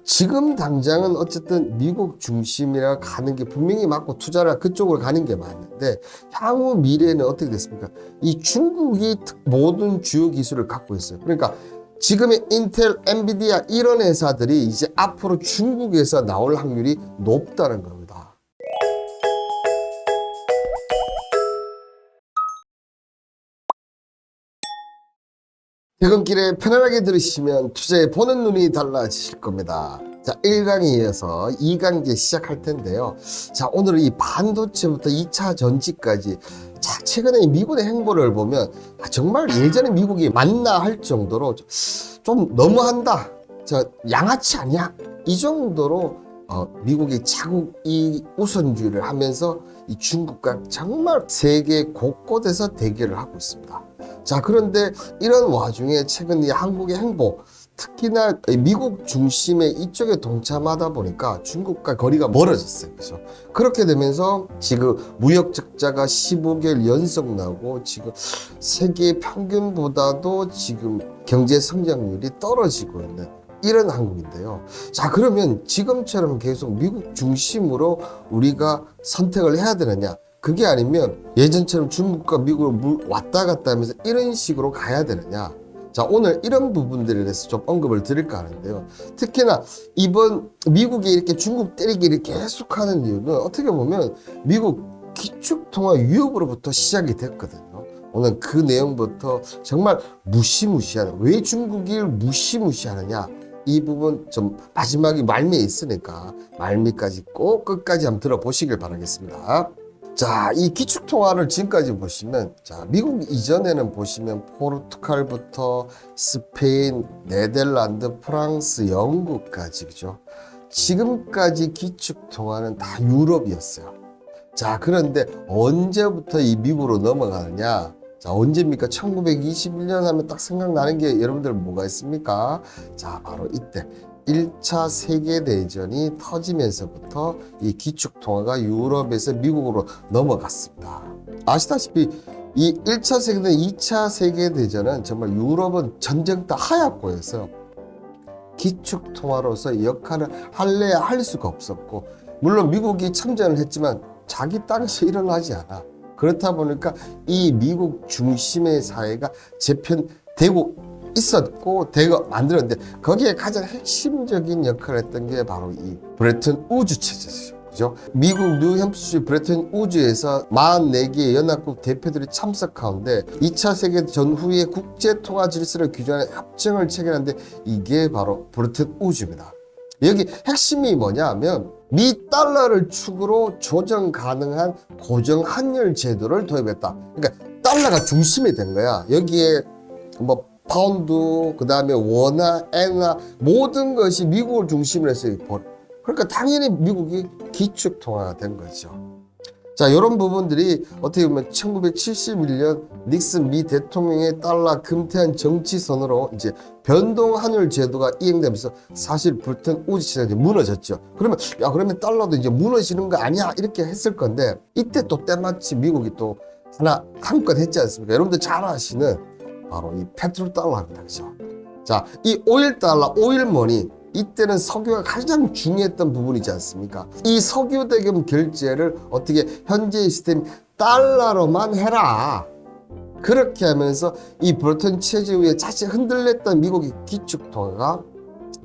지금 당장은 어쨌든 미국 중심이라 가는 게 분명히 맞고 투자를 그쪽으로 가는 게 맞는데 향후 미래는 어떻게 됐습니까? 이 중국이 모든 주요 기술을 갖고 있어요. 그러니까 지금의 인텔, 엔비디아 이런 회사들이 이제 앞으로 중국에서 나올 확률이 높다는 겁니다. 퇴근길에 편안하게 들으시면 투자에 보는 눈이 달라지실 겁니다. 자, 1강에 이어서 2강 이제 시작할 텐데요. 자, 오늘은 이 반도체부터 2차 전지까지 자, 최근에 이 미국의 행보를 보면 정말 예전에 미국이 맞나 할 정도로 좀 너무한다. 양아치 아니야? 이 정도로 미국이 자국 이 우선주의를 하면서 이 중국과 정말 세계 곳곳에서 대결을 하고 있습니다. 자, 그런데 이런 와중에 최근 이 한국의 행보, 특히나 미국 중심의 이쪽에 동참하다 보니까 중국과 거리가 멀어졌어요. 그죠? 그렇게 되면서 지금 무역 적자가 15개월 연속 나고 지금 세계 평균보다도 지금 경제 성장률이 떨어지고 있는 이런 한국인데요. 자, 그러면 지금처럼 계속 미국 중심으로 우리가 선택을 해야 되느냐? 그게 아니면 예전처럼 중국과 미국을 왔다 갔다 하면서 이런 식으로 가야 되느냐? 자, 오늘 이런 부분들에 대해서 좀 언급을 드릴까 하는데요. 특히나 이번 미국이 이렇게 중국 때리기를 계속하는 이유는 어떻게 보면 미국 기축통화 위협으로부터 시작이 됐거든요. 오늘 그 내용부터 정말 무시무시하는, 왜 중국을 무시무시하느냐? 이 부분 좀 마지막에 말미에 있으니까 말미까지 꼭 끝까지 한번 들어보시길 바라겠습니다. 자, 이 기축통화를 지금까지 보시면, 자, 미국 이전에는 보시면 포르투갈부터 스페인, 네덜란드, 프랑스, 영국까지, 그죠? 지금까지 기축통화는 다 유럽이었어요. 자, 그런데 언제부터 이 미국으로 넘어가느냐? 자, 언제입니까? 1921년 하면 딱 생각나는 게 여러분들 뭐가 있습니까? 자, 바로 이때 1차 세계대전이 터지면서부터 이 기축통화가 유럽에서 미국으로 넘어갔습니다. 아시다시피 이 1차 세계대전, 2차 세계대전은 정말 유럽은 전쟁터 하얗고여서 기축통화로서 역할을 할래야 할 수가 없었고, 물론 미국이 참전을 했지만 자기 땅에서 일어나지 않아. 그렇다 보니까 이 미국 중심의 사회가 재편되고 있었고 대거 만들었는데, 거기에 가장 핵심적인 역할을 했던 게 바로 이 브레튼 우즈 체제죠. 그죠? 미국 뉴햄프셔 브레튼 우즈에서 44개의 연합국 대표들이 참석하는데 2차 세계전 후에 국제통화 질서를 규정하는 협정을 체결하는데, 이게 바로 브레튼 우즈입니다. 여기 핵심이 뭐냐 하면 미 달러를 축으로 조정 가능한 고정 환율 제도를 도입했다. 그러니까 달러가 중심이 된 거야. 여기에 뭐 파운드, 그 다음에 원화, 엔화, 모든 것이 미국을 중심으로 해서 그러니까 당연히 미국이 기축통화가 된 거죠. 자, 이런 부분들이 어떻게 보면 1971년 닉슨 미 대통령의 달러 금태한 정치선으로 이제 변동환율 제도가 이행되면서 사실 브레튼 우즈 체제가 무너졌죠. 그러면 달러도 이제 무너지는 거 아니야? 이렇게 했을 건데, 이때 또 때마침 미국이 또 하나 한껏 했지 않습니까? 여러분들 잘 아시는 바로 이 페트로 달러입니다. 그죠? 자, 이 오일 달러, 오일 머니, 이때는 석유가 가장 중요했던 부분이지 않습니까? 이 석유 대금 결제를 어떻게 현재의 시스템 달러로만 해라. 그렇게 하면서 이 브레튼 체제 후에 자칫 흔들렸던 미국의 기축통화가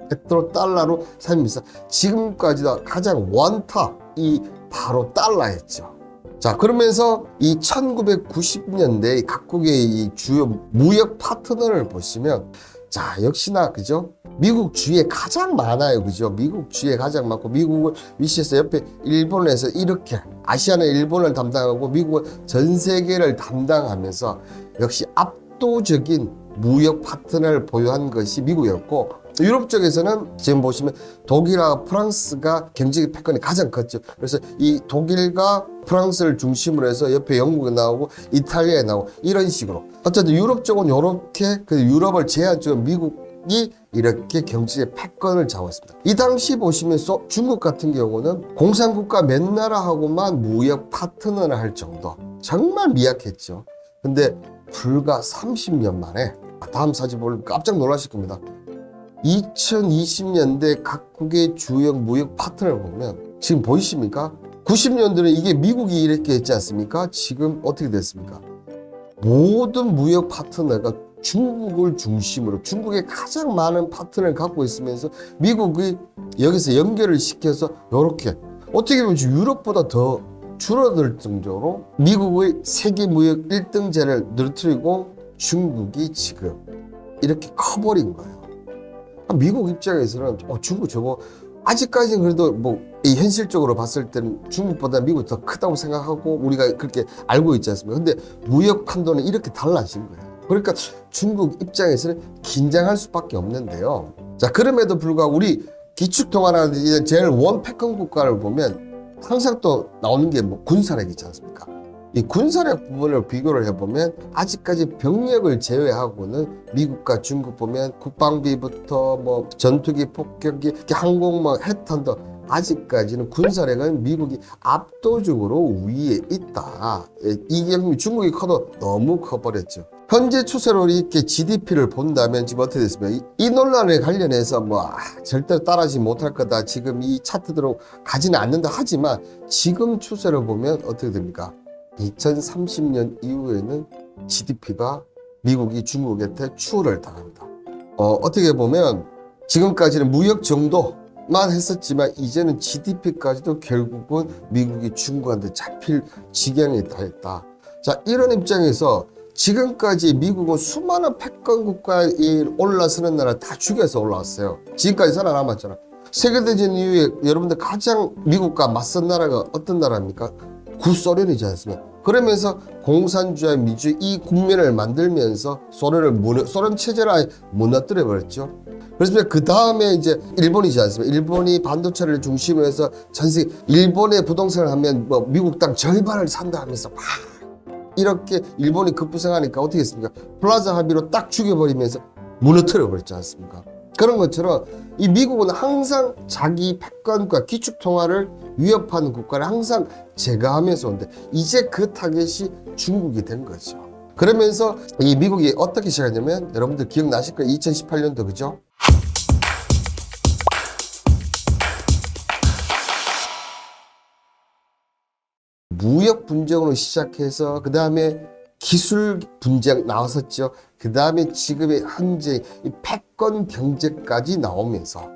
페트로 달러로 살면서 지금까지도 가장 원탑, 이 바로 달러였죠. 자, 그러면서 이 1990년대 각국의 이 주요 무역 파트너를 보시면, 자, 역시나, 그죠? 미국 주위에 가장 많아요. 그죠? 미국 주위에 가장 많고, 미국을 위시해서 옆에 일본을 해서 이렇게 아시아는 일본을 담당하고 미국은 전 세계를 담당하면서 역시 압도적인 무역 파트너를 보유한 것이 미국이었고, 유럽 쪽에서는 지금 보시면 독일과 프랑스가 경제 패권이 가장 컸죠. 그래서 이 독일과 프랑스를 중심으로 해서 옆에 영국이 나오고 이탈리아에 나오고 이런 식으로, 어쨌든 유럽 쪽은 이렇게 그 유럽을 제한적으로 미국이 이렇게 경제 패권을 잡았습니다. 이 당시 보시면 중국 같은 경우는 공산국가 몇 나라하고만 무역 파트너를 할 정도, 정말 미약했죠. 근데 불과 30년 만에, 다음 사진 보면 깜짝 놀라실 겁니다. 2020년대 각국의 주요 무역 파트너를 보면 지금 보이십니까? 90년대는 이게 미국이 이렇게 했지 않습니까? 지금 어떻게 됐습니까? 모든 무역 파트너가 중국을 중심으로 중국에 가장 많은 파트너를 갖고 있으면서 미국이 여기서 연결을 시켜서 이렇게 어떻게 보면 유럽보다 더 줄어들 정도로 미국의 세계 무역 1등제를 늘어뜨리고 중국이 지금 이렇게 커버린 거예요. 미국 입장에서는 중국 저거 아직까지는 그래도 뭐 이 현실적으로 봤을 때는 중국보다 미국이 더 크다고 생각하고 우리가 그렇게 알고 있지 않습니까? 근데 무역 판도는 이렇게 달라진 거예요. 그러니까 중국 입장에서는 긴장할 수밖에 없는데요. 자, 그럼에도 불구하고 우리 기축통화라든지 제일 원패권 국가를 보면 항상 또 나오는 게 뭐 군사력이지 않습니까? 이 군사력 부분을 비교를 해보면 아직까지 병력을 제외하고는 미국과 중국 보면 국방비부터 뭐 전투기, 폭격기, 항공, 뭐 핵탄도 아직까지는 군사력은 미국이 압도적으로 위에 있다. 이게 중국이 커도 너무 커버렸죠. 현재 추세로 이렇게 GDP를 본다면 지금 어떻게 됐습니까? 이 논란에 관련해서 뭐 절대로 따라하지 못할 거다. 지금 이 차트대로 가지는 않는다 하지만 지금 추세를 보면 어떻게 됩니까? 2030년 이후에는 GDP가 미국이 중국한테 추월을 당합니다. 어떻게 보면 지금까지는 무역 정도만 했었지만 이제는 GDP까지도 결국은 미국이 중국한테 잡힐 지경에 달했다. 자, 이런 입장에서 지금까지 미국은 수많은 패권 국가에 올라서는 나라 다 죽여서 올라왔어요. 지금까지 살아남았잖아. 세계대전 이후에 여러분들 가장 미국과 맞선 나라가 어떤 나라입니까? 구소련이지 않습니까? 그러면서 공산주의, 민주주의 이 국면을 만들면서 소련 체제를 아예 무너뜨려 버렸죠. 그래서 그 다음에 이제 일본이지 않습니까? 일본이 반도체를 중심으로 해서 전 세계 일본의 부동산을 하면 뭐 미국 땅 절반을 산다 하면서 막 이렇게 일본이 급부상하니까 어떻게 했습니까? 플라자 합의로 딱 죽여버리면서 무너뜨려 버렸지 않습니까? 그런 것처럼 이 미국은 항상 자기 패권과 기축통화를 위협하는 국가를 항상 제거하면서 오는데 이제 그 타겟이 중국이 된 거죠. 그러면서 이 미국이 어떻게 시작했냐면 여러분들 기억나실 거예요. 2018년도 그죠? 무역 분쟁으로 시작해서 그 다음에 기술 분쟁 나왔었죠. 그 다음에 지금의 현재 이 패권 경제까지 나오면서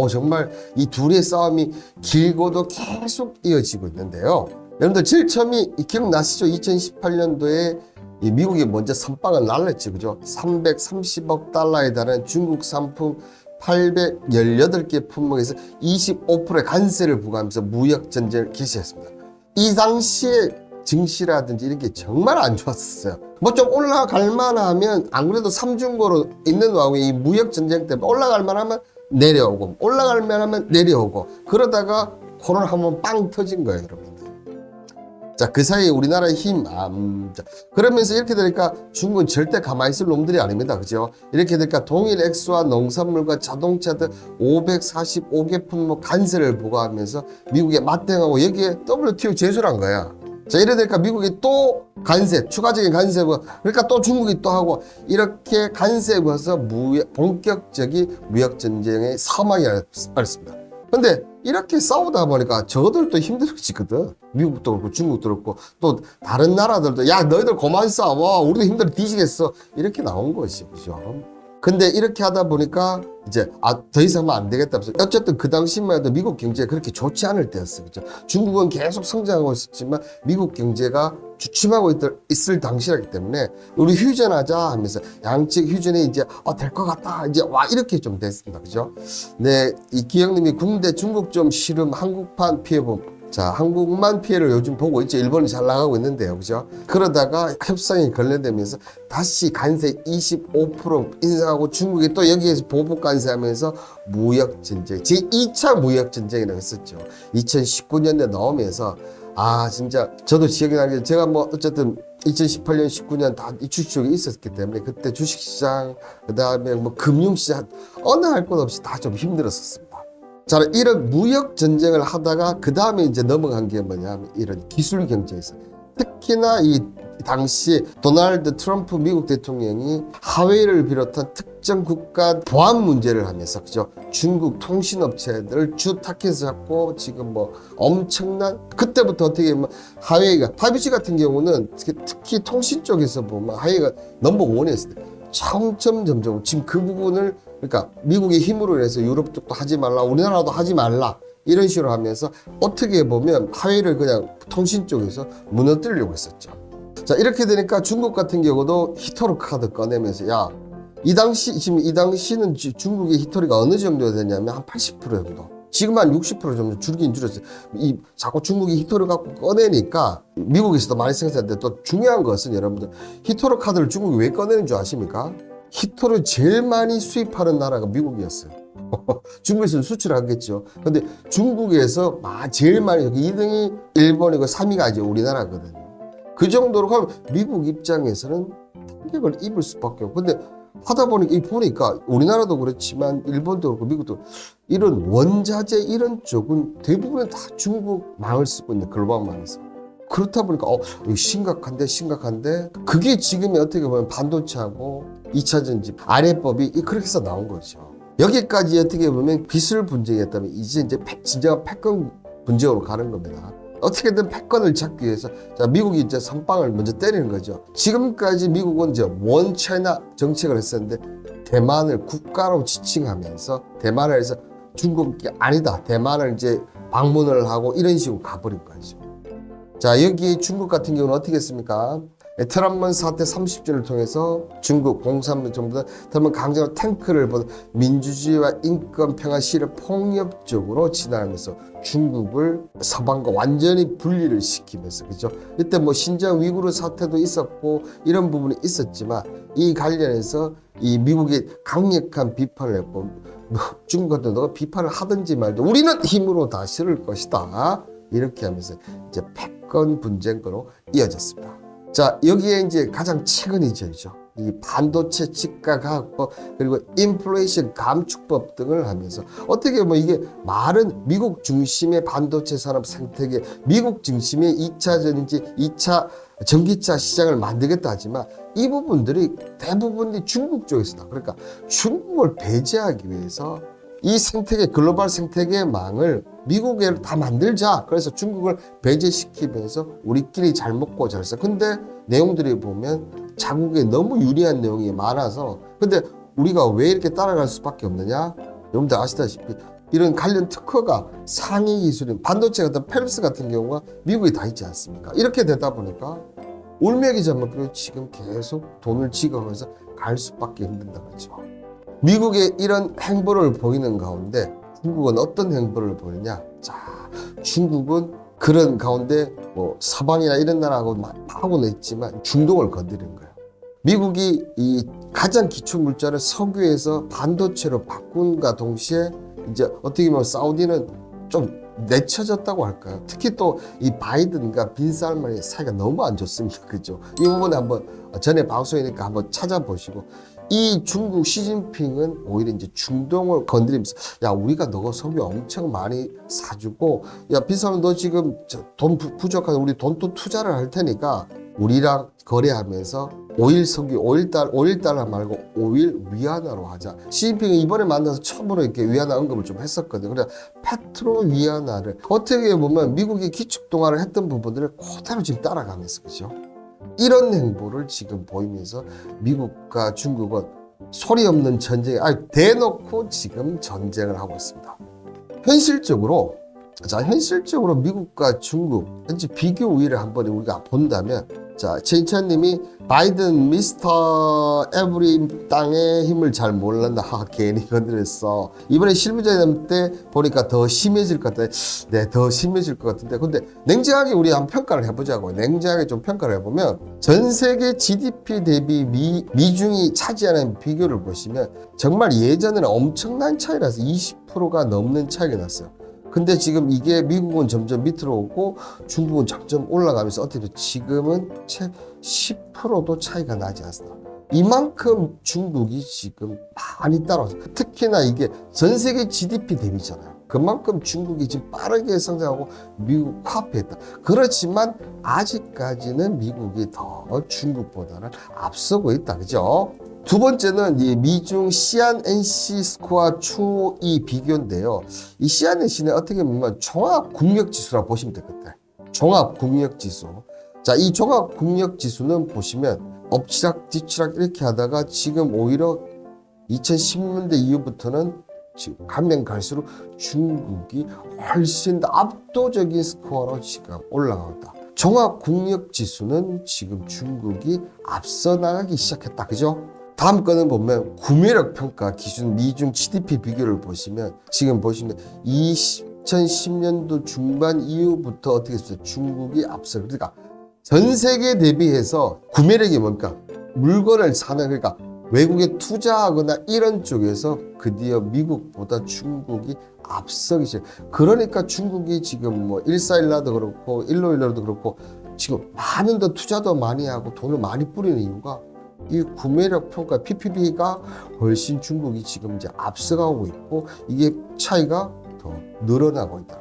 정말 이 둘의 싸움이 길고도 계속 이어지고 있는데요. 여러분들 제일 처음이 기억나시죠? 2018년도에 이 미국이 먼저 선빵을 날렸죠. 그죠? 330억 달러에 달하는 중국 상품 818개 품목에서 25%의 관세를 부과하면서 무역 전쟁을 개시했습니다. 이 당시에 증시라든지 이런 게 정말 안 좋았었어요. 뭐 좀 올라갈 만하면 안 그래도 삼중고로 있는 와중에 이 무역 전쟁 때문에 올라갈 만하면 내려오고 올라갈 만하면 내려오고 그러다가 코로나 한번 빵 터진 거예요, 여러분들. 자, 그 사이에 우리나라의 힘, 그러면서 이렇게 되니까 중국은 절대 가만히 있을 놈들이 아닙니다. 그죠? 이렇게 되니까 동일 액수와 농산물과 자동차 등 545개 품목 관세를 부과하면서 미국에 맞대응하고 여기에 WTO 제소를 한 거야. 자, 이래 되니까 미국이 또 관세, 추가적인 관세, 그러니까 또 중국이 또 하고 이렇게 관세에 부어서 본격적인 무역 전쟁에 사망이 앓습니다. 근데 이렇게 싸우다 보니까 저들도 힘들어지거든. 미국도 그렇고 중국도 그렇고 또 다른 나라들도 야 너희들 그만 싸워 우리도 힘들어 뒤지겠어 이렇게 나온 것이 그죠. 근데 이렇게 하다 보니까 이제 더 이상 하면 안 되겠다. 어쨌든 그 당시만 해도 미국 경제가 그렇게 좋지 않을 때였어. 그죠? 중국은 계속 성장하고 있었지만 미국 경제가 주춤하고 있을 당시라기 때문에 우리 휴전하자 하면서 양측 휴전이 이제 될 것 같다. 이제 와 이렇게 좀 됐습니다. 그죠? 네, 이 기영님이 군대 중국 좀 싫음 한국판 피해봄. 자, 한국만 피해를 요즘 보고 있죠. 일본이 잘 나가고 있는데요. 그죠? 그러다가 협상이 결렬되면서 다시 관세 25% 인상하고 중국이 또 여기에서 보복 관세하면서 무역전쟁, 제2차 무역전쟁이라고 했었죠. 2019년에 나오면서 진짜 저도 기억이 나게 제가 뭐 어쨌든 2018년, 19년 다 이 주식이 있었기 때문에 그때 주식시장, 그 다음에 뭐 금융시장 어느 할 것 없이 다 좀 힘들었었습니다. 자, 이런 무역 전쟁을 하다가 그 다음에 이제 넘어간 게 뭐냐면 이런 기술 경제에서 특히나 이 당시 도널드 트럼프 미국 대통령이 하웨이를 비롯한 특정 국가 보안 문제를 하면서 그죠? 중국 통신업체들을 주 타겟을 잡고 지금 뭐 엄청난 그때부터 어떻게 보면 하웨이가 5G 같은 경우는 특히 통신 쪽에서 보면 하웨이가 넘버 원이었어요. 점점 지금 그 부분을 그러니까 미국의 힘으로 해서 유럽 쪽도 하지 말라, 우리나라도 하지 말라. 이런 식으로 하면서 어떻게 보면 하웨이를 그냥 통신 쪽에서 무너뜨리려고 했었죠. 자, 이렇게 되니까 중국 같은 경우도 히토리 카드 꺼내면서 야, 이 당시는 중국의 히토리가 어느 정도 되냐면 한 80% 정도. 지금 한 60% 정도 줄긴 줄였어요. 자꾸 중국이 히토리 갖고 꺼내니까 미국에서도 많이 생각하는데 또 중요한 것은 여러분들 히토리 카드를 중국이 왜 꺼내는 줄 아십니까? 히토리를 제일 많이 수입하는 나라가 미국이었어요. 중국에서는 수출하겠죠. 근데 중국에서 제일 많이 2등이 일본이고 3위가 이제 우리나라거든요. 그 정도로 하면 미국 입장에서는 타격을 입을 수밖에 없고 근데 하다 보니까 우리나라도 그렇지만 일본도 그렇고 미국도 이런 원자재 이런 쪽은 대부분 다 중국 망을 쓰고 있는 글로벌망에서 그렇다 보니까 심각한데 그게 지금이 어떻게 보면 반도체하고 2차 전지 아래법이 그렇게 해서 나온 거죠. 여기까지 어떻게 보면 기술 분쟁이었다면 이제 진정한 패권 분쟁으로 가는 겁니다. 어떻게든 패권을 잡기 위해서 자, 미국이 이제 선빵을 먼저 때리는 거죠. 지금까지 미국은 이제 원 차이나 정책을 했었는데 대만을 국가로 지칭하면서 대만을 해서 중국이 아니다. 대만을 이제 방문을 하고 이런 식으로 가버린 거죠. 자, 여기 중국 같은 경우는 어떻게 했습니까? 트럼먼 사태 30주를 통해서 중국 공산당 정부는 트럼먼 강제로 탱크를 보내 민주주의와 인권 평화 시를 폭력적으로 진화하면서 중국을 서방과 완전히 분리를 시키면서 그죠? 이때 뭐 신장 위구르 사태도 있었고 이런 부분이 있었지만 이 관련해서 이 미국이 강력한 비판을 했고 중국 같은 너가 비판을 하든지 말든 우리는 힘으로 다 실을 것이다. 이렇게 하면서 이제 패권 분쟁으로 이어졌습니다. 자, 여기에 이제 가장 최근이죠. 이 반도체 지가 가격법 그리고 인플레이션 감축법 등을 하면서 어떻게 보면 이게 말은 미국 중심의 반도체 산업 생태계, 미국 중심의 2차 전지, 2차 전기차 시장을 만들겠다 하지만 이 부분들이 대부분이 중국 쪽에서다. 그러니까 중국을 배제하기 위해서 이 생태계, 글로벌 생태계의 망을 미국에 다 만들자. 그래서 중국을 배제시키면서 우리끼리 잘 먹고 잘 써. 근데 내용들이 보면 자국에 너무 유리한 내용이 많아서 근데 우리가 왜 이렇게 따라갈 수밖에 없느냐? 여러분들 아시다시피 이런 관련 특허가 상위 기술인 반도체 같은 펠프스 같은 경우가 미국에 다 있지 않습니까? 이렇게 되다 보니까 울매기 잡먹기로 지금 계속 돈을 지급하면서 갈 수밖에 힘든다 그렇죠. 미국의 이런 행보를 보이는 가운데 중국은 어떤 행보를 보이냐? 자, 중국은 그런 가운데 뭐 서방이나 이런 나라하고 하고는 있지만 중동을 건드리는 거예요. 미국이 이 가장 기초 물자를 석유에서 반도체로 바꾼과 동시에 이제 어떻게 보면 사우디는 좀 내쳐졌다고 할까요? 특히 또 이 바이든과 빈 살만의 사이가 너무 안 좋습니다. 그죠? 이 부분에 한번 전에 방송이니까 한번 찾아보시고 이 중국 시진핑은 오히려 이제 중동을 건드리면서 야 우리가 너가 석유 엄청 많이 사주고 야 빈살만 너 지금 돈 부족한 우리 돈 또 투자를 할 테니까 우리랑 거래하면서 오일 석유, 오일 달러 말고 오일 위안화로 하자. 시진핑이 이번에 만나서 처음으로 이렇게 위안화 언급을 좀 했었거든요. 그래서 페트로 위안화를 어떻게 보면 미국이 기축 동화를 했던 부분들을 그대로 지금 따라가면서 그죠? 이런 행보를 지금 보이면서 미국과 중국은 소리 없는 전쟁, 대놓고 지금 전쟁을 하고 있습니다. 현실적으로 미국과 중국 현재 비교 우위를 한번 우리가 본다면 자, 최인찬님이 바이든 미스터 에브리 땅의 힘을 잘 몰랐나 괜히 건드렸어. 이번에 실무자회담 때 보니까 더 심해질 것 같아. 네, 더 심해질 것 같은데 근데 냉정하게 우리 한번 평가를 해보자고. 냉정하게 좀 평가를 해보면 전 세계 GDP 대비 미중이 차지하는 비교를 보시면 정말 예전에는 엄청난 차이라서 20%가 넘는 차이가 났어요. 근데 지금 이게 미국은 점점 밑으로 오고 중국은 점점 올라가면서 어떻게 지금은 채 10%도 차이가 나지 않습니다. 이만큼 중국이 지금 많이 따라와서 특히나 이게 전 세계 GDP 대비잖아요. 그만큼 중국이 지금 빠르게 성장하고 미국 화폐에 있다. 그렇지만 아직까지는 미국이 더 중국보다는 앞서고 있다. 그죠? 두 번째는 이 미중 C&NC 스코어 추이 비교인데요. 이 C&NC는 어떻게 보면 종합국력지수라고 보시면 되겠다. 종합국력지수. 자, 이 종합국력지수는 보시면 엎치락뒤치락 이렇게 하다가 지금 오히려 2010년대 이후부터는 지금 가면 갈수록 중국이 훨씬 더 압도적인 스코어로 지금 올라간다. 종합국력지수는 지금 중국이 앞서 나가기 시작했다. 그죠? 다음 거는 보면 구매력 평가 기준 미중 GDP 비교를 보시면 지금 보시면 2010년도 중반 이후부터 어떻게 했어요? 중국이 앞서. 그러니까 전 세계 대비해서 구매력이 뭔가 물건을 사는 그러니까 외국에 투자하거나 이런 쪽에서 드디어 미국보다 중국이 앞서기 시작. 그러니까 중국이 지금 뭐 141라도 그렇고 151라도 그렇고 지금 많은 더 투자도 많이 하고 돈을 많이 뿌리는 이유가 이 구매력 평가 PPP가 훨씬 중국이 지금 이제 앞서가고 있고 이게 차이가 더 늘어나고 있다.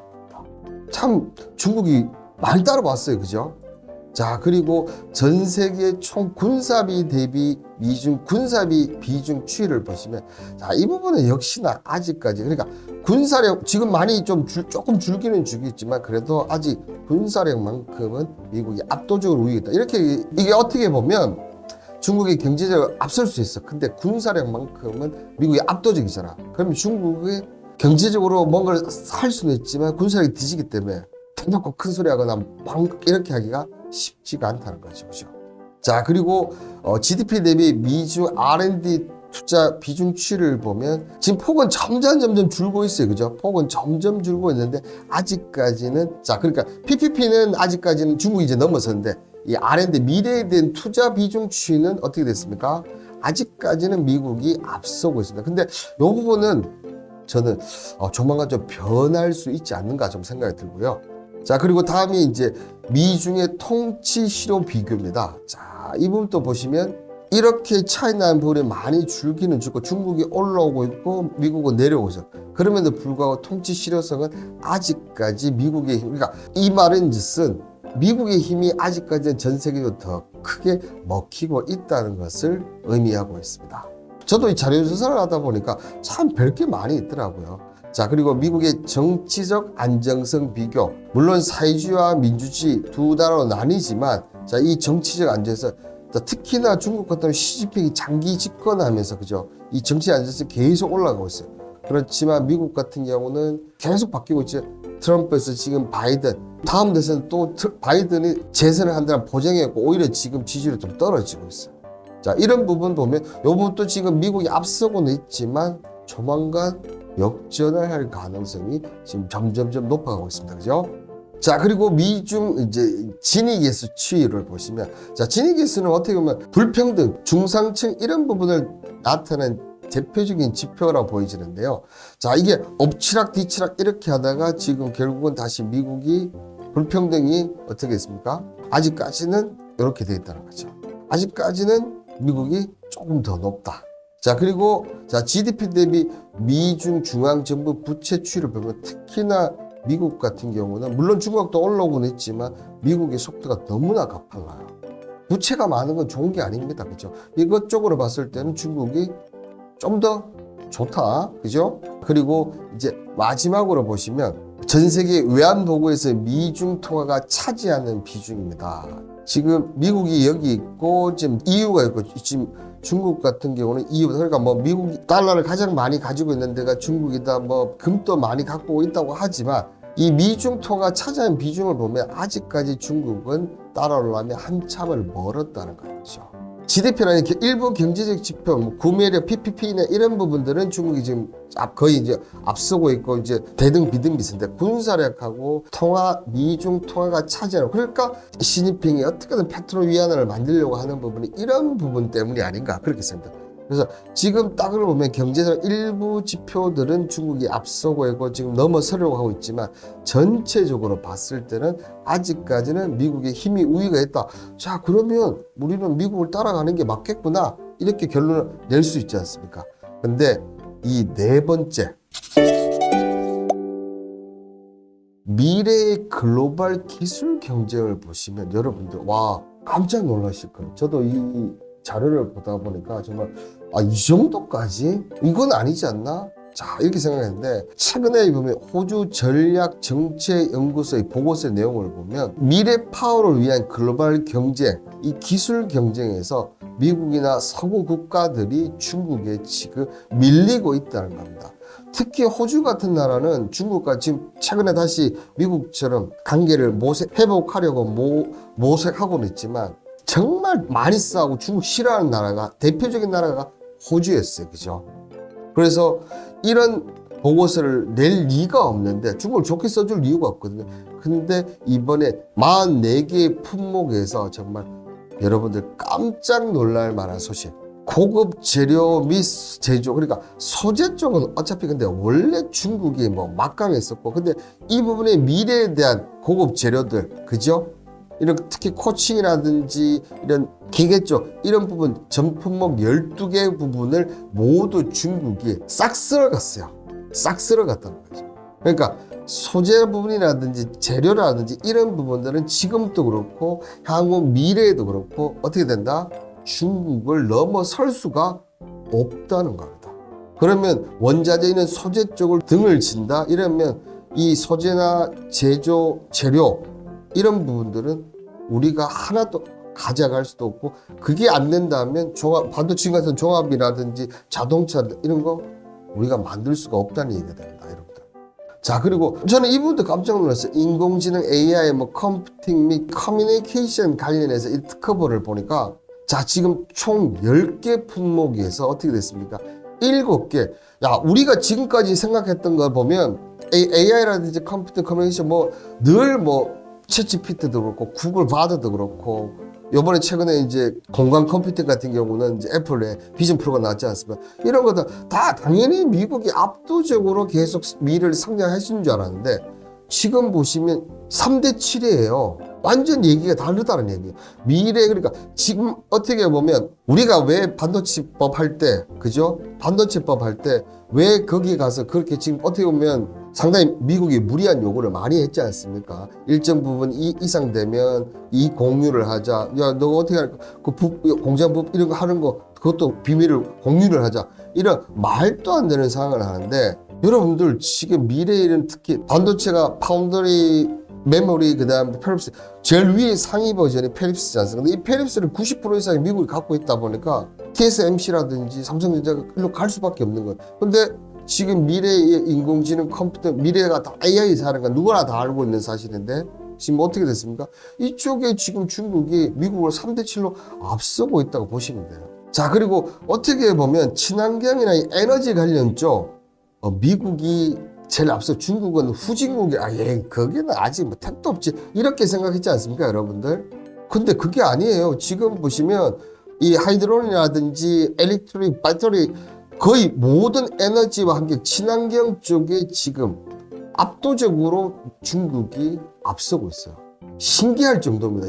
참 중국이 많이 따라왔어요. 그죠? 자, 그리고 전 세계 총 군사비 대비 미중 군사비 비중 추이를 보시면 자, 이 부분은 역시나 아직까지 그러니까 군사력 지금 많이 좀 조금 줄기는 줄겠지만 그래도 아직 군사력만큼은 미국이 압도적으로 우위에 있다. 이렇게 이게 어떻게 보면 중국이 경제적으로 앞설 수 있어. 근데 군사력만큼은 미국이 압도적이잖아. 그러면 중국이 경제적으로 뭔가를 할 수는 있지만 군사력이 뒤지기 때문에 대놓고 큰 소리 하거나 막 이렇게 하기가 쉽지가 않다는 거죠. 그죠? 자, 그리고 GDP 대비 미중 R&D 투자 비중 추이를 보면 지금 폭은 점점 줄고 있어요. 그죠? 폭은 점점 줄고 있는데 아직까지는 자, 그러니까 PPP는 아직까지는 중국이 이제 넘어섰는데 이 R&D 미래에 대한 투자 비중 추이는 어떻게 됐습니까? 아직까지는 미국이 앞서고 있습니다. 근데 이 부분은 저는 조만간 좀 변할 수 있지 않는가 좀 생각이 들고요. 자, 그리고 다음이 이제 미중의 통치 실효 비교입니다. 자, 이 부분도 보시면 이렇게 차이 나는 부분이 많이 줄기는 줄고 중국이 올라오고 있고 미국은 내려오고 있어. 그럼에도 불구하고 통치 실효성은 아직까지 미국의 힘, 그러니까 이 말은 즉슨 미국의 힘이 아직까지는 전 세계로 더 크게 먹히고 있다는 것을 의미하고 있습니다. 저도 이 자료 조사를 하다 보니까 참 별 게 많이 있더라고요. 자, 그리고 미국의 정치적 안정성 비교. 물론 사회주의와 민주주의 두 나라로 나뉘지만 자, 이 정치적 안정성 특히나 중국 같은 시진핑이 장기 집권하면서 그죠? 이 정치 안정성이 계속 올라가고 있어요. 그렇지만 미국 같은 경우는 계속 바뀌고 있죠. 트럼프에서 지금 바이든, 다음 대선 또 바이든이 재선을 한다는 보장했고 오히려 지금 지지율이 좀 떨어지고 있어요. 자, 이런 부분 보면 이 부분도 지금 미국이 앞서고는 있지만 조만간 역전을 할 가능성이 지금 점점 높아가고 있습니다. 그죠? 자, 그리고 미중 이제 진위계수 추이를 보시면 자, 진위계수는 어떻게 보면 불평등, 중상층 이런 부분을 나타낸 대표적인 지표라고 보여지는데요. 자, 이게 엎치락 뒤치락 이렇게 하다가 지금 결국은 다시 미국이 불평등이 어떻게 됐습니까? 아직까지는 이렇게 돼 있다는 거죠. 아직까지는 미국이 조금 더 높다. 자, 그리고 자, GDP 대비 미중 중앙정부 부채 추이를 보면 특히나 미국 같은 경우는 물론 중국도 올라오곤 했지만 미국의 속도가 너무나 가팔라요. 부채가 많은 건 좋은 게 아닙니다. 그죠? 이것쪽으로 봤을 때는 중국이 좀 더 좋다. 그죠? 그리고 이제 마지막으로 보시면 전 세계 외환 도구에서 미중 통화가 차지하는 비중입니다. 지금 미국이 여기 있고 지금 EU가 있고 지금 중국 같은 경우는 EU, 그러니까 뭐 미국이 달러를 가장 많이 가지고 있는 데가 중국이다, 뭐 금도 많이 갖고 있다고 하지만 이 미중 통화 차지하는 비중을 보면 아직까지 중국은 따라오려면 한참을 멀었다는 거죠. GDP라는 일부 경제적 지표, 뭐 구매력, PPP나 이런 부분들은 중국이 지금 거의 이제 앞서고 있고 이제 대등 비등 비슷한데 군사력하고 통화, 미중 통화가 차지하는 그러니까 시진핑이 어떻게든 페트로 위안화를 만들려고 하는 부분이 이런 부분 때문이 아닌가 그렇게 생각합니다. 그래서 지금 딱을 보면 경제적 일부 지표들은 중국이 앞서고 있고 지금 넘어서려고 하고 있지만 전체적으로 봤을 때는 아직까지는 미국의 힘이 우위가 있다. 자, 그러면 우리는 미국을 따라가는 게 맞겠구나. 이렇게 결론을 낼 수 있지 않습니까? 근데 이 네 번째 미래의 글로벌 기술 경쟁을 보시면 여러분들 와 깜짝 놀라실 거예요. 저도 이 자료를 보다 보니까 정말 이 정도까지? 이건 아니지 않나? 자, 이렇게 생각했는데 최근에 보면 호주 전략정책연구소의 보고서의 내용을 보면 미래 파워를 위한 글로벌 경쟁, 이 기술 경쟁에서 미국이나 서구 국가들이 중국에 지금 밀리고 있다는 겁니다. 특히 호주 같은 나라는 중국과 지금 최근에 다시 미국처럼 관계를 회복하려고 모색하고는 있지만 정말 많이 싸우고 중국 싫어하는 나라가 대표적인 나라가 호주였어요. 그죠? 그래서 이런 보고서를 낼 리가 없는데 중국을 좋게 써줄 이유가 없거든요. 근데 이번에 44개의 품목에서 정말 여러분들 깜짝 놀랄 만한 소식. 고급 재료 및 제조, 그러니까 소재 쪽은 어차피 근데 원래 중국이 뭐 막강했었고, 근데 이 부분의 미래에 대한 고급 재료들, 그죠? 이런 특히 코칭이라든지 이런 기계 쪽 이런 부분 전 품목 12개 부분을 모두 중국이 싹 쓸어갔어요. 싹 쓸어갔다는 거죠. 그러니까 소재 부분이라든지 재료라든지 이런 부분들은 지금도 그렇고 향후 미래에도 그렇고 어떻게 된다? 중국을 넘어설 수가 없다는 겁니다. 그러면 원자재는 소재 쪽을 등을 진다? 이러면 이 소재나 제조, 재료 이런 부분들은 우리가 하나도 가져갈 수도 없고 그게 안 된다면 반도체 같은 종합이라든지 자동차 이런 거 우리가 만들 수가 없다는 얘기가 됩니다. 여러분들. 자, 그리고 저는 이 부분도 깜짝 놀랐어요. 인공지능, AI, 컴퓨팅 및 커뮤니케이션 관련해서 이 특허보를 보니까 자, 지금 총 10개 품목에서 어떻게 됐습니까? 7개. 야, 우리가 지금까지 생각했던 걸 보면 AI라든지 컴퓨터, 커뮤니케이션 늘 챗GPT도 그렇고 구글 바드도 그렇고 요번에 최근에 이제 공간 컴퓨팅 같은 경우는 이제 애플의 비전 프로가 나왔지 않습니까? 이런 것들 다 당연히 미국이 압도적으로 계속 미래를 성장하시는 줄 알았는데 지금 보시면 3대 7이에요. 완전 얘기가 다르다는 얘기예요. 미래, 그러니까 지금 어떻게 보면 우리가 왜 반도체법 할 때, 그죠? 반도체법 할 때 왜 거기 가서 그렇게 지금 어떻게 보면 상당히 미국이 무리한 요구를 많이 했지 않습니까? 일정 부분 이상 되면 이 공유를 하자. 야, 너 어떻게 할까? 공장법 이런 거 하는 거 그것도 비밀을 공유를 하자. 이런 말도 안 되는 상황을 하는데 여러분들 지금 미래에는 특히 반도체가 파운더리 메모리, 그 다음에 페립스, 제일 위에 상위 버전이 페립스지 않습니까? 근데 이 페립스를 90% 이상이 미국이 갖고 있다 보니까 TSMC라든지 삼성전자가 일로 갈 수밖에 없는 거예요. 근데 지금 미래의 인공지능 컴퓨터, 미래가 다 AI 사는 건 누구나 다 알고 있는 사실인데 지금 어떻게 됐습니까? 이쪽에 지금 중국이 미국을 3대 7로 앞서고 있다고 보시면 돼요. 자, 그리고 어떻게 보면 친환경이나 에너지 관련 쪽 미국이 제일 앞서 중국은 후진국이 거기는 아직 택도 없지 이렇게 생각했지 않습니까 여러분들? 근데 그게 아니에요. 지금 보시면 이 하이드론이라든지 일렉트릭 배터리 거의 모든 에너지와 함께 친환경 쪽에 지금 압도적으로 중국이 앞서고 있어요. 신기할 정도입니다.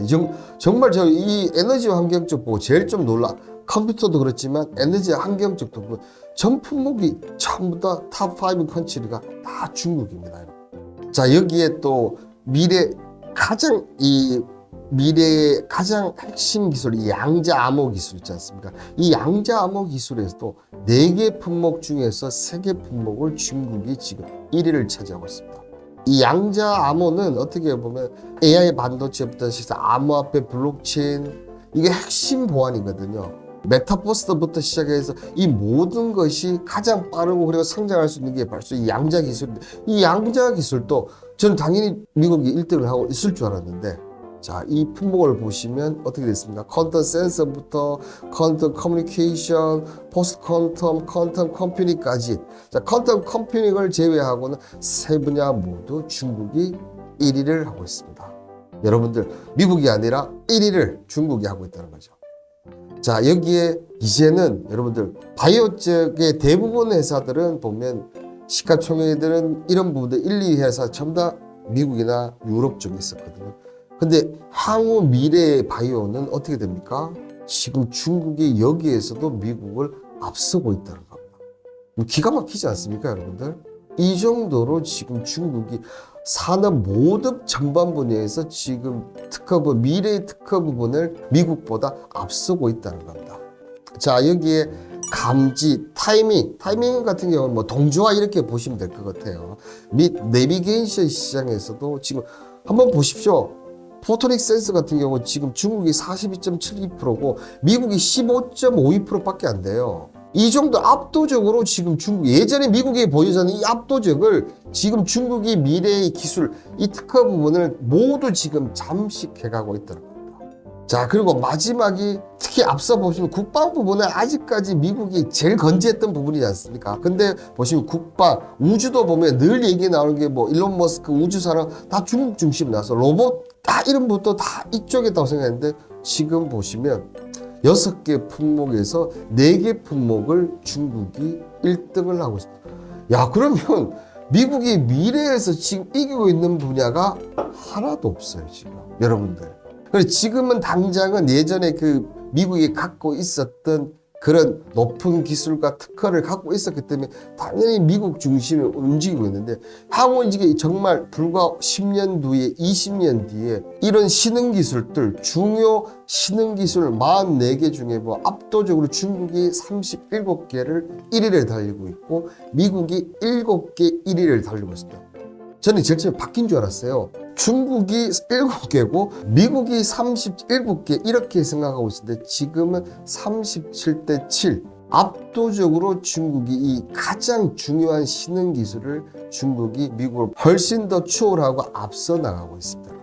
정말 저 이 에너지 환경 쪽 보고 제일 좀 놀라. 컴퓨터도 그렇지만 에너지 환경 쪽도 보고 전 품목이 전부 다 탑5 컨트리가 다 중국입니다. 자, 여기에 또 미래의 가장 핵심 기술, 이 양자 암호 기술 있지 않습니까? 이 양자 암호 기술에서도 4개 품목 중에서 3개 품목을 중국이 지금 1위를 차지하고 있습니다. 이 양자 암호는 어떻게 보면 AI 반도체부터 시작해서 암호화폐, 블록체인, 이게 핵심 보안이거든요. 메타버스부터 시작해서 이 모든 것이 가장 빠르고 그리고 성장할 수 있는 게 벌써 이 양자 기술인데 이 양자 기술도 전 당연히 미국이 1등을 하고 있을 줄 알았는데 자, 이 품목을 보시면 어떻게 됐습니까? 퀀텀 센서부터 퀀텀 커뮤니케이션, 포스트 퀀텀, 퀀텀 컴퓨팅까지 자, 퀀텀 컴퓨팅을 제외하고는 세 분야 모두 중국이 1위를 하고 있습니다. 여러분들 미국이 아니라 1위를 중국이 하고 있다는 거죠. 자, 여기에 이제는 여러분들 바이오 쪽의 대부분 회사들은 보면 시가총액들은 이런 부분들 1, 2 회사 전부 다 미국이나 유럽 쪽에 있었거든요. 근데 향후 미래의 바이오는 어떻게 됩니까? 지금 중국이 여기에서도 미국을 앞서고 있다는 겁니다. 기가 막히지 않습니까, 여러분들? 이 정도로 지금 중국이 산업 모든 전반 분야에서 지금 미래의 특허 부분을 미국보다 앞서고 있다는 겁니다. 자, 여기에 감지, 타이밍 같은 경우는 뭐 동조화 이렇게 보시면 될 것 같아요. 및 내비게이션 시장에서도 지금 한번 보십시오. 포토닉 센서 같은 경우 지금 중국이 42.72%고 미국이 15.52%밖에 안 돼요. 이 정도 압도적으로 지금 중국, 예전에 미국이 보여주는 이 압도적을 지금 중국이 미래의 기술, 이 특허 부분을 모두 지금 잠식해가고 있다는 겁니다. 자, 그리고 마지막이 특히 앞서 보시면 국방 부분은 아직까지 미국이 제일 건재했던 부분이지 않습니까? 근데 보시면 국방, 우주도 보면 늘 얘기 나오는 게 뭐 일론 머스크 우주산업 다 중국 중심 나서 로봇 다 이런 것도 다 이쪽에 있다고 생각했는데 지금 보시면 6개 품목에서 4개 품목을 중국이 1등을 하고 있습니다. 야, 그러면 미국이 미래에서 지금 이기고 있는 분야가 하나도 없어요, 지금. 여러분들. 그래서 지금은 당장은 예전에 그 미국이 갖고 있었던 그런 높은 기술과 특허를 갖고 있었기 때문에 당연히 미국 중심을 움직이고 있는데 향후 이게 정말 불과 10년 뒤에 20년 뒤에 이런 신흥 기술들 중요 신흥 기술 44개 중에 뭐 압도적으로 중국이 37개를 1위를 달리고 있고 미국이 7개 1위를 달리고 있습니다. 저는 제일 처음에 바뀐 줄 알았어요. 중국이 7개고 미국이 37개 이렇게 생각하고 있었는데 지금은 37대 7. 압도적으로 중국이 이 가장 중요한 신흥 기술을 중국이 미국을 훨씬 더 추월하고 앞서 나가고 있습니다.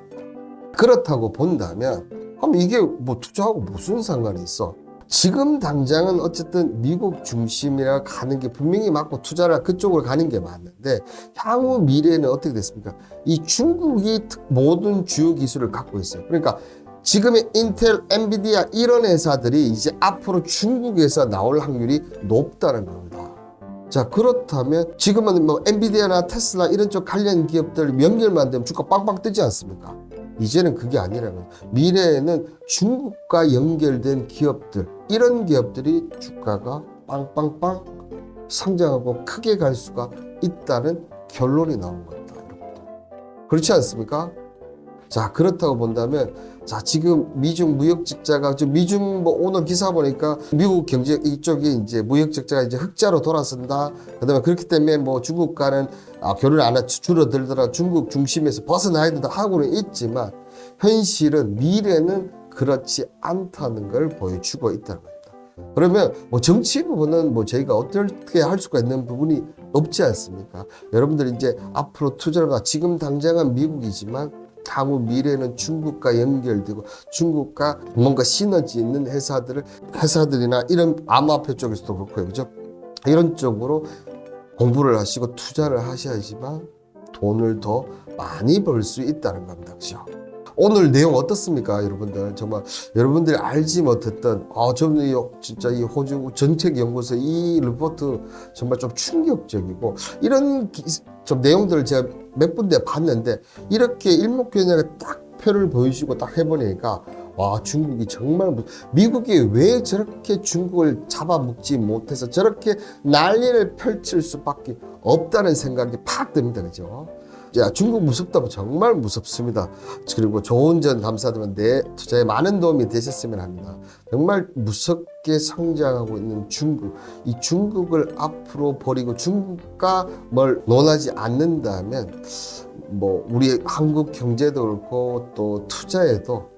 그렇다고 본다면 그럼 이게 뭐 투자하고 무슨 상관이 있어? 지금 당장은 어쨌든 미국 중심이라 가는 게 분명히 맞고 투자를 그쪽으로 가는 게 맞는데 향후 미래는 어떻게 됐습니까? 이 중국이 모든 주요 기술을 갖고 있어요. 그러니까 지금의 인텔, 엔비디아 이런 회사들이 이제 앞으로 중국에서 나올 확률이 높다는 겁니다. 자, 그렇다면 지금은 뭐 엔비디아나 테슬라 이런 쪽 관련 기업들 연결만 되면 주가 빵빵 뜨지 않습니까? 이제는 그게 아니라는 거예요. 미래에는 중국과 연결된 기업들, 이런 기업들이 주가가 빵빵빵 성장하고 크게 갈 수가 있다는 결론이 나온 겁니다. 여러분들. 그렇지 않습니까? 자, 그렇다고 본다면, 자, 지금 미중 무역 적자가, 미중 뭐 오늘 기사 보니까 미국 경제 이쪽이 이제 무역 적자가 이제 흑자로 돌아선다. 그 다음에 그렇기 때문에 뭐 중국과는 교류를 안 줄어들더라. 중국 중심에서 벗어나야 된다 하고는 있지만, 현실은 미래는 그렇지 않다는 걸 보여주고 있다는 겁니다. 그러면 뭐 정치 부분은 뭐 저희가 어떻게 할 수가 있는 부분이 없지 않습니까? 여러분들이 이제 앞으로 투자를 지금 당장은 미국이지만 향후 미래는 중국과 연결되고 중국과 뭔가 시너지 있는 회사들이나 이런 암호화폐 쪽에서도 그렇고요. 그죠? 이런 쪽으로 공부를 하시고 투자를 하셔야지만 돈을 더 많이 벌 수 있다는 겁니다. 그죠? 오늘 내용 어떻습니까, 여러분들? 정말 여러분들이 알지 못했던 저는 진짜 이 호주 정책연구소 이 리포트 정말 좀 충격적이고 이런 좀 내용들을 제가 몇 군데 봤는데 이렇게 일목요연하게 딱 표를 보여주고 딱 해보니까 와, 중국이 정말 미국이 왜 저렇게 중국을 잡아먹지 못해서 저렇게 난리를 펼칠 수밖에 없다는 생각이 팍 듭니다. 그죠? 야, 중국 무섭다고 정말 무섭습니다. 그리고 좋은 점 감사드리면 내 투자에 많은 도움이 되셨으면 합니다. 정말 무섭게 성장하고 있는 중국, 이 중국을 앞으로 버리고 중국과 뭘 논하지 않는다면 뭐 우리 한국 경제도 그렇고 또 투자에도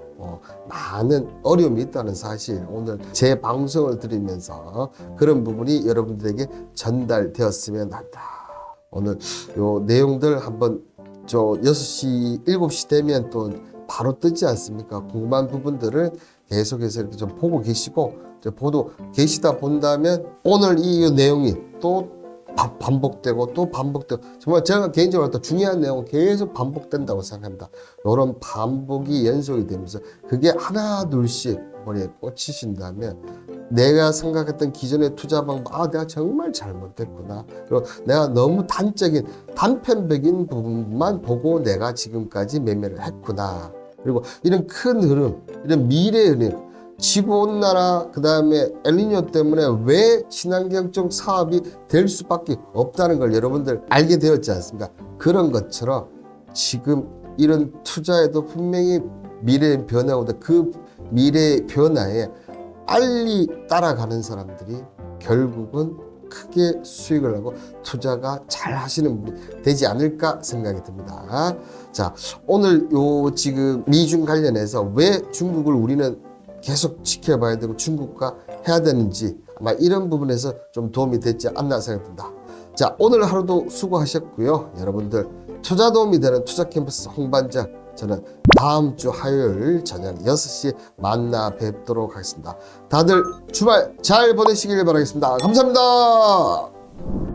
많은 어려움이 있다는 사실 오늘 제 방송을 들으면서 그런 부분이 여러분들에게 전달되었으면 한다. 오늘 요 내용들 한번 6시, 7시 되면 또 바로 뜨지 않습니까? 궁금한 부분들을 계속해서 이렇게 좀 보고 계시고, 보도 계시다 본다면 오늘 이 내용이 또 반복되고 또 반복되고, 정말 제가 개인적으로 또 중요한 내용은 계속 반복된다고 생각합니다. 이런 반복이 연속이 되면서 그게 하나 둘씩 머리에 꽂히신다면 내가 생각했던 기존의 투자 방법, 내가 정말 잘못했구나. 그리고 내가 너무 단편적인 부분만 보고 내가 지금까지 매매를 했구나. 그리고 이런 큰 흐름, 이런 미래의 흐름, 지구온난화 그다음에 엘니뇨 때문에 왜 친환경적 사업이 될 수밖에 없다는 걸 여러분들 알게 되었지 않습니까? 그런 것처럼 지금 이런 투자에도 분명히 미래의 변화가 오다. 그 미래의 변화에 빨리 따라가는 사람들이 결국은 크게 수익을 하고 투자가 잘 하시는 분이 되지 않을까 생각이 듭니다. 자, 오늘 요 지금 미중 관련해서 왜 중국을 우리는 계속 지켜봐야 되고 중국과 해야 되는지 아마 이런 부분에서 좀 도움이 됐지 않나 생각됩니다. 자, 오늘 하루도 수고하셨고요. 여러분들 투자 도움이 되는 투자캠퍼스 홍반장 저는 다음 주 화요일 저녁 6시에 만나 뵙도록 하겠습니다. 다들 주말 잘 보내시길 바라겠습니다. 감사합니다.